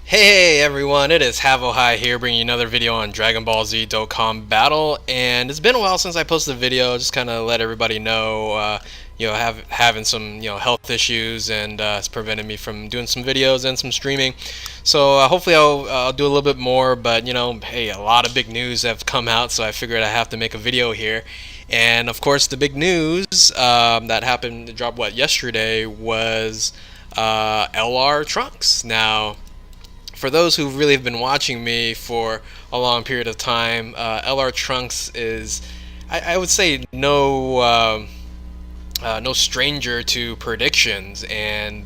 Hey everyone, it is Havohai here bringing you another video on Dragon Ball Z Dokkan Battle, and it's been a while since I posted a video. Just kind of let everybody know, having some health issues, and it's prevented me from doing some videos and some streaming. So hopefully I'll do a little bit more. But hey, a lot of big news have come out, so I figured I have to make a video here. And of course, the big news that happened, dropped yesterday, was LR Trunks. Now, for those who really have been watching me for a long period of time, LR Trunks is, I would say, no stranger to predictions. And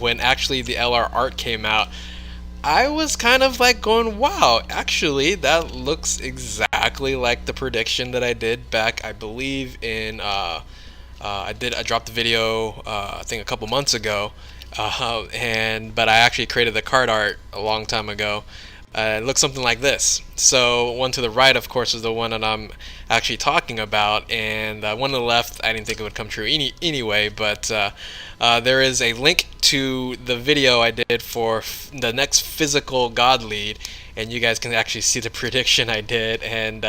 when actually the LR art came out, I was kind of like going, wow, actually, that looks exactly like the prediction that I did back, I believe, in. I dropped the video, I think a couple months ago, but I actually created the card art a long time ago. It looks something like this. So one to the right, of course, is the one that I'm actually talking about, and one to the left, I didn't think it would come true anyway. But there is a link to the video I did for the next physical God lead, and you guys can actually see the prediction I did, and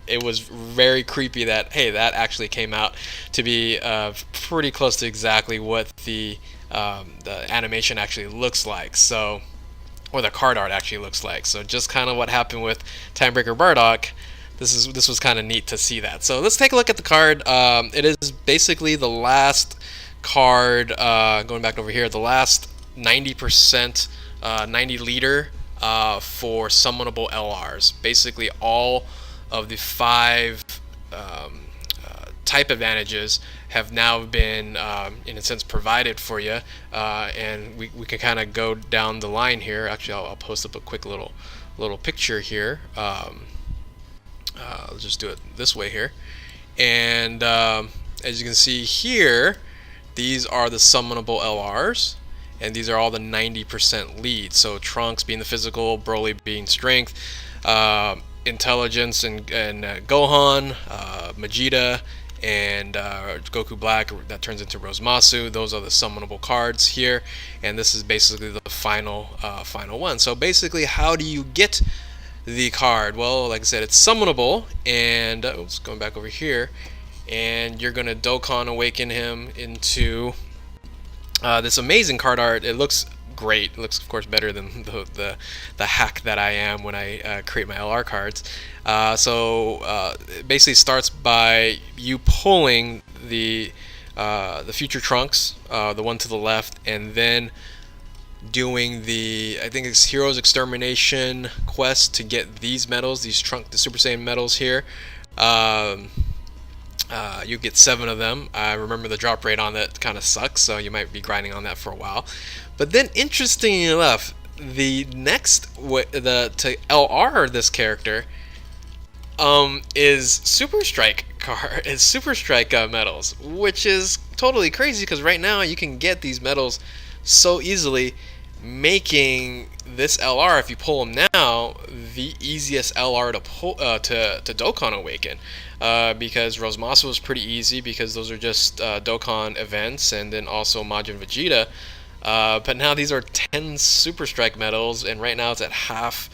it was very creepy that, hey, that actually came out to be pretty close to exactly what the animation actually looks like. So, or the card art actually looks like. So just kind of what happened with Timebreaker Bardock. This was kind of neat to see that. So let's take a look at the card. It is basically the last card, going back over here, the last 90%, 90 liter for summonable LRs. Basically all of the five type advantages have now been, in a sense, provided for you, and we can kind of go down the line here. Actually, I'll post up a quick little picture here. Let's just do it this way here, and as you can see here, these are the summonable LRs, and these are all the 90% leads. So Trunks being the physical, Broly being strength, intelligence, and Gohan, Vegeta, and Goku Black, that turns into Rosemasu. Those are the summonable cards here, and this is basically the final one. So basically, how do you get the card? Well, like I said, it's summonable, and going back over here, and you're gonna Dokkan Awaken him into this amazing card art. It looks great. It looks, of course, better than the hack that I am when I create my LR cards. It basically starts by you pulling the future Trunks, the one to the left, and then doing I think it's Heroes Extermination quest to get these medals, the Super Saiyan medals here. You get 7 of them. I remember the drop rate on that kind of sucks, so you might be grinding on that for a while. But then, interestingly enough, the next to LR this character is Super Strike medals, which is totally crazy because right now you can get these medals so easily, making this LR, if you pull them now, the easiest LR to pull to Dokkan Awaken. Because Rosemasu was pretty easy because those are just Dokkan events, and then also Majin Vegeta. But now these are 10 Super Strike medals, and right now it's at half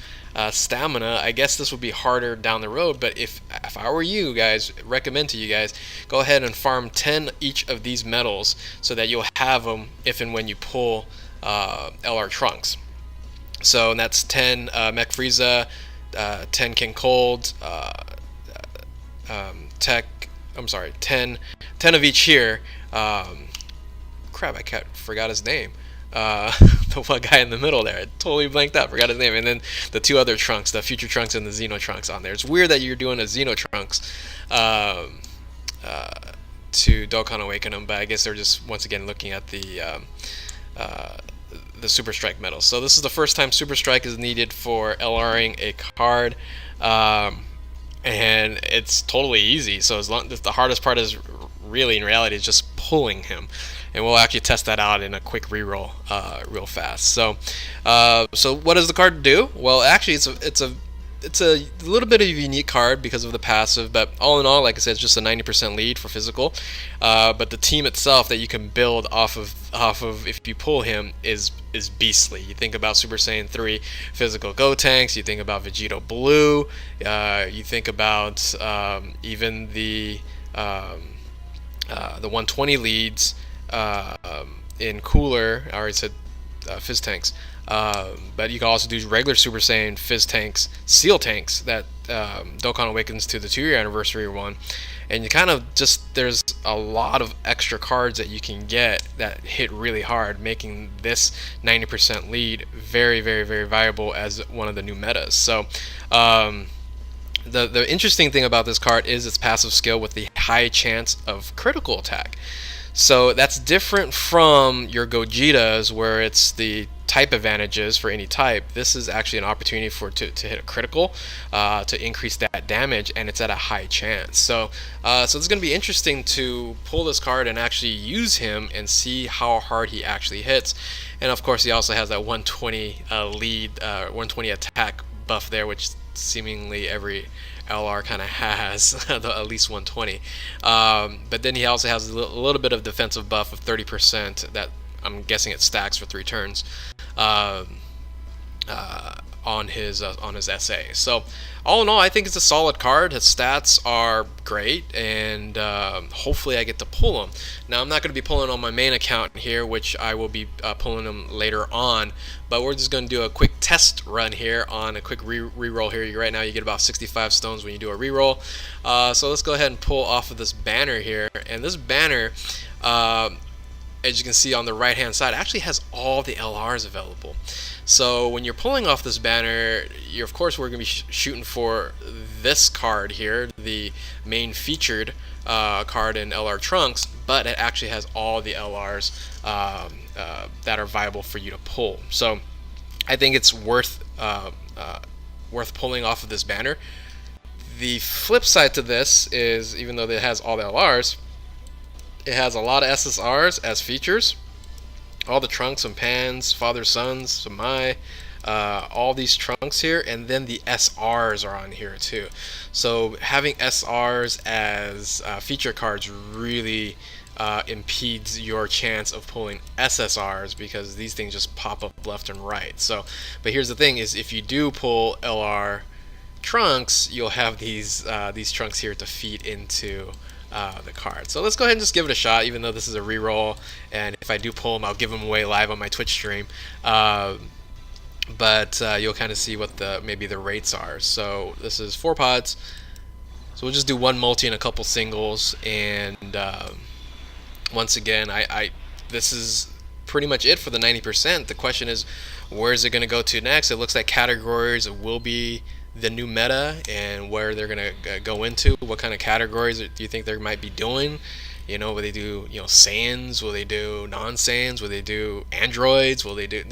stamina. I guess this would be harder down the road, but if I were you guys, recommend to you guys, go ahead and farm 10 each of these medals so that you'll have them if and when you pull LR Trunks. So that's 10 Mech Frieza, 10 King Cold, 10 of each here. Crap, I forgot his name. The one guy in the middle there, I totally blanked out, forgot his name. And then the 2 other Trunks, the Future Trunks and the Xeno Trunks on there. It's weird that you're doing a Xeno Trunks to Dokkan Awaken them, but I guess they're just, once again, looking at the Super Strike medals. So this is the first time Super Strike is needed for LRing a card. And it's totally easy. So the hardest part is really, in reality, is just pulling him, and we'll actually test that out in a quick reroll, real fast. So what does the card do? Well, actually, it's a it's a little bit of a unique card because of the passive, but all in all, like I said, it's just a 90% lead for physical. But the team itself that you can build off of if you pull him is beastly. You think about Super Saiyan 3 physical Gotenks, you think about Vegito Blue, you think about even the 120 leads in Cooler. I already said Fizz tanks. But you can also do regular Super Saiyan Fizz tanks, Seal tanks that Dokkan Awakens to the 2-year anniversary one. And you kind of just, there's a lot of extra cards that you can get that hit really hard, making this 90% lead very, very, very viable as one of the new metas. So, the interesting thing about this card is its passive skill with the high chance of critical attack. So that's different from your Gogetas, where it's the type advantages for any type. This is actually an opportunity to hit a critical, to increase that damage, and it's at a high chance. So it's going to be interesting to pull this card and actually use him and see how hard he actually hits. And of course, he also has that 120 lead, 120 attack buff there, which seemingly every LR kind of has at least 120. But then he also has a little bit of defensive buff of 30% that I'm guessing it stacks for 3 turns on his SA. So all in all, I think it's a solid card. His stats are great, and hopefully I get to pull him. Now I'm not going to be pulling on my main account here, which I will be pulling him later on. But we're just going to do a quick test run here on a quick reroll here. Right now you get about 65 stones when you do a reroll. So let's go ahead and pull off of this banner here. And this banner, as you can see on the right hand side, actually has all the LRs available. So when you're pulling off this banner, of course we're going to be shooting for this card here, the main featured card in LR Trunks, but it actually has all the LRs that are viable for you to pull. So I think it's worth pulling off of this banner. The flip side to this is, even though it has all the LRs, it has a lot of SSRs as features. All the Trunks and Pans, Father Sons, Samai, all these Trunks here, and then the SRs are on here too. So having SRs as feature cards really impedes your chance of pulling SSRs, because these things just pop up left and right. So, but here's the thing: is if you do pull LR Trunks, you'll have these Trunks here to feed into the card. So let's go ahead and just give it a shot, even though this is a reroll, and if I do pull them, I'll give them away live on my Twitch stream. But you'll kind of see what maybe the rates are. So this is 4 pods. So we'll just do 1 multi and a couple singles, and once again, this is pretty much it for the 90%. The question is, where is it going to go to next? It looks like categories will be the new meta, and where they're going to go into. What kind of categories do you think they might be doing? You know, will they do, Saiyans? Will they do non-Saiyans? Will they do androids? Will they do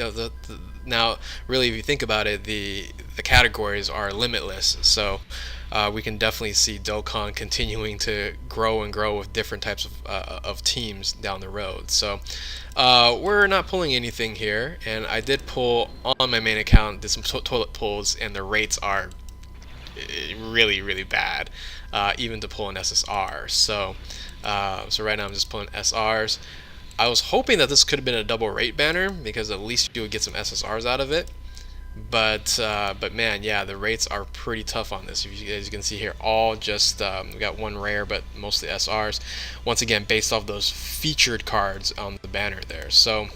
now? Really, if you think about it, the categories are limitless. So we can definitely see Dokkan continuing to grow and grow with different types of teams down the road. So we're not pulling anything here, and I did pull on my main account, did some toilet pulls, and the rates are really, really bad, even to pull an SSR. So right now I'm just pulling SRs. I was hoping that this could have been a double rate banner, because at least you would get some SSRs out of it. But man, yeah, the rates are pretty tough on this. As you can see here, all just we got 1 rare, but mostly SRs. Once again, based off those featured cards on the banner there. So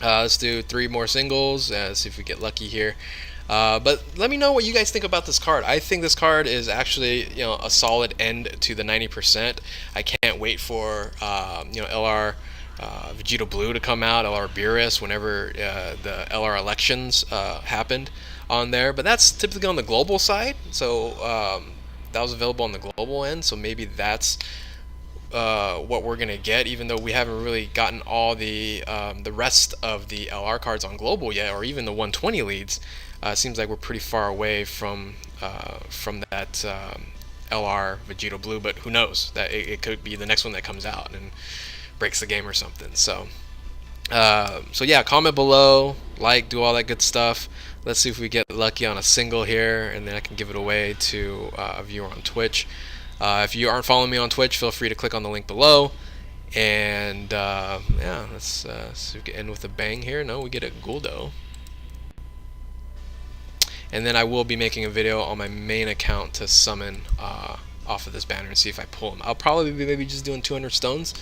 let's do 3 more singles. See if we get lucky here. But let me know what you guys think about this card. I think this card is actually, a solid end to the 90%. I can't wait for LR Vegito Blue to come out, LR Beerus, whenever the LR elections happened on there. But that's typically on the global side, so that was available on the global end. So maybe that's what we're gonna get, even though we haven't really gotten all the rest of the LR cards on global yet, or even the 120 leads. It seems like we're pretty far away from that LR Vegito Blue, but who knows? That it could be the next one that comes out and breaks the game or something. So So yeah, comment below, like, do all that good stuff. Let's see if we get lucky on a single here, and then I can give it away to a viewer on Twitch. If you aren't following me on Twitch, feel free to click on the link below. And yeah, let's see if we can end with a bang here. No, we get a Guldo. And then I will be making a video on my main account to summon off of this banner and see if I pull them. I'll probably be maybe just doing 200 stones.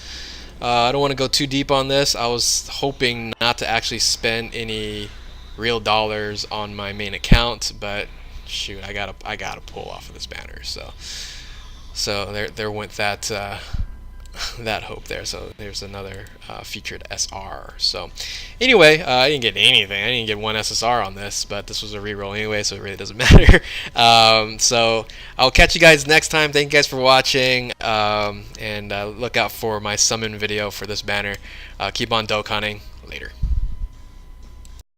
I don't want to go too deep on this. I was hoping not to actually spend any real dollars on my main account, but shoot, I gotta pull off of this banner. So there went that that hope there. So there's another featured SR. So anyway, I didn't get anything. I didn't get one SSR on this, but this was a reroll anyway, so it really doesn't matter. So I'll catch you guys next time. Thank you guys for watching, and look out for my summon video for this banner. Keep on Dokkanning. Later.